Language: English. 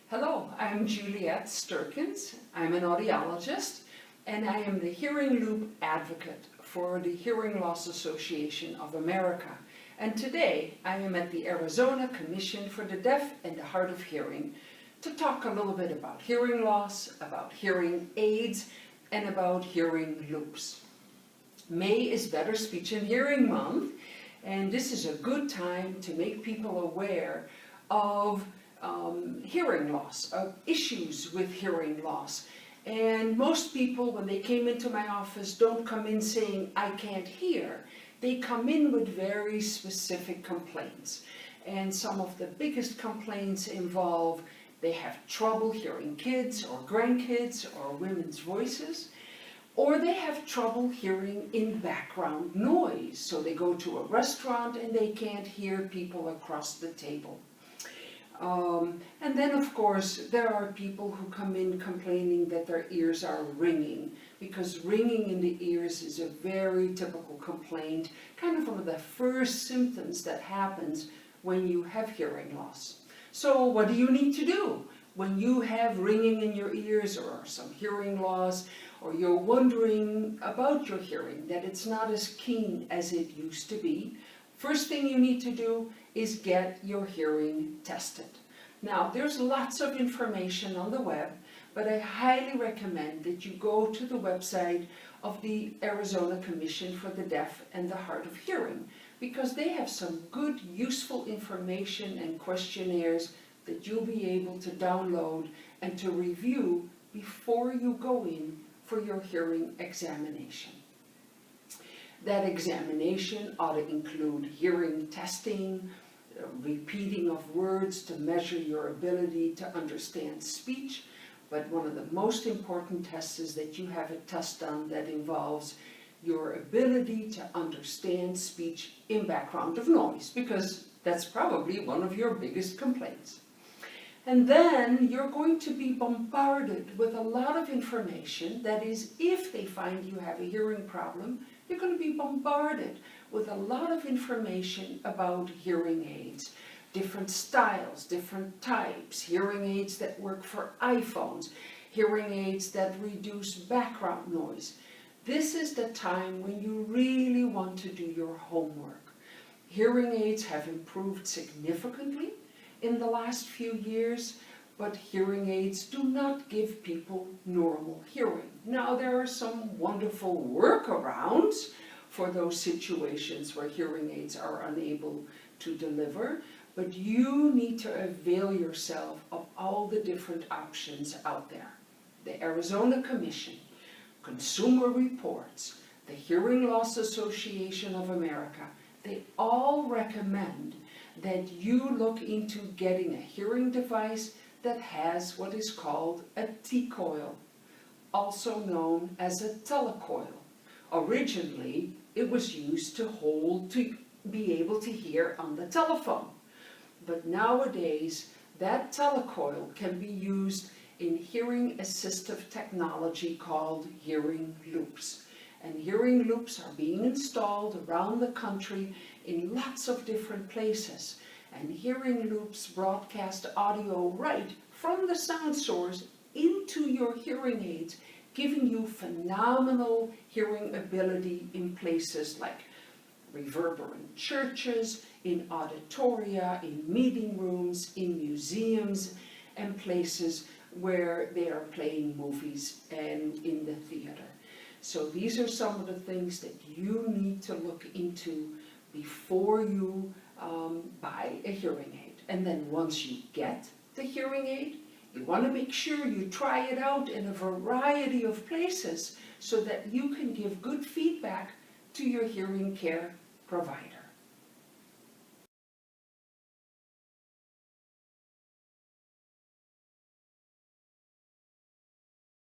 Hello, I'm Juliette Sterkens. I'm an audiologist and I am the hearing loop advocate for the Hearing Loss Association of America. And today I am at the Arizona Commission for the Deaf and the Hard of Hearing to talk a little bit about hearing loss, about hearing aids, and about hearing loops. May is Better Speech and Hearing Month, and this is a good time to make people aware of hearing loss, of issues with hearing loss. And most people, when they came into my office, don't come in saying, I can't hear. They come in with very specific complaints. And some of the biggest complaints involve they have trouble hearing kids or grandkids or women's voices, or they have trouble hearing in background noise. So they go to a restaurant and they can't hear people across the table. And then, of course, there are people who come in complaining that their ears are ringing, because ringing in the ears is a very typical complaint, kind of one of the first symptoms that happens when you have hearing loss. So what do you need to do when you have ringing in your ears or some hearing loss, or you're wondering about your hearing, that it's not as keen as it used to be? First thing you need to do is get your hearing tested. Now, there's lots of information on the web, but I highly recommend that you go to the website of the Arizona Commission for the Deaf and the Hard of Hearing, because they have some good, useful information and questionnaires that you'll be able to download and to review before you go in for your hearing examination. That examination ought to include hearing testing, repeating of words to measure your ability to understand speech, but one of the most important tests is that you have a test done that involves your ability to understand speech in background of noise, because that's probably one of your biggest complaints. And then you're going to be bombarded with a lot of information. That is, if they find you have a hearing problem, you're going to be bombarded with a lot of information about hearing aids, different styles, different types, hearing aids that work for iPhones, hearing aids that reduce background noise. This is the time when you really want to do your homework. Hearing aids have improved significantly in the last few years, but hearing aids do not give people normal hearing. Now, there are some wonderful workarounds for those situations where hearing aids are unable to deliver, but you need to avail yourself of all the different options out there. The Arizona Commission, Consumer Reports, the Hearing Loss Association of America, they all recommend that you look into getting a hearing device that has what is called a T-coil, also known as a telecoil. Originally, it was used to be able to hear on the telephone. But nowadays, that telecoil can be used in hearing assistive technology called hearing loops. And hearing loops are being installed around the country in lots of different places. And hearing loops broadcast audio right from the sound source into your hearing aids, giving you phenomenal hearing ability in places like reverberant churches, in auditoria, in meeting rooms, in museums, and places where they are playing movies and in the theater. So these are some of the things that you need to look into before you buy a hearing aid. And then once you get the hearing aid, you want to make sure you try it out in a variety of places so that you can give good feedback to your hearing care provider.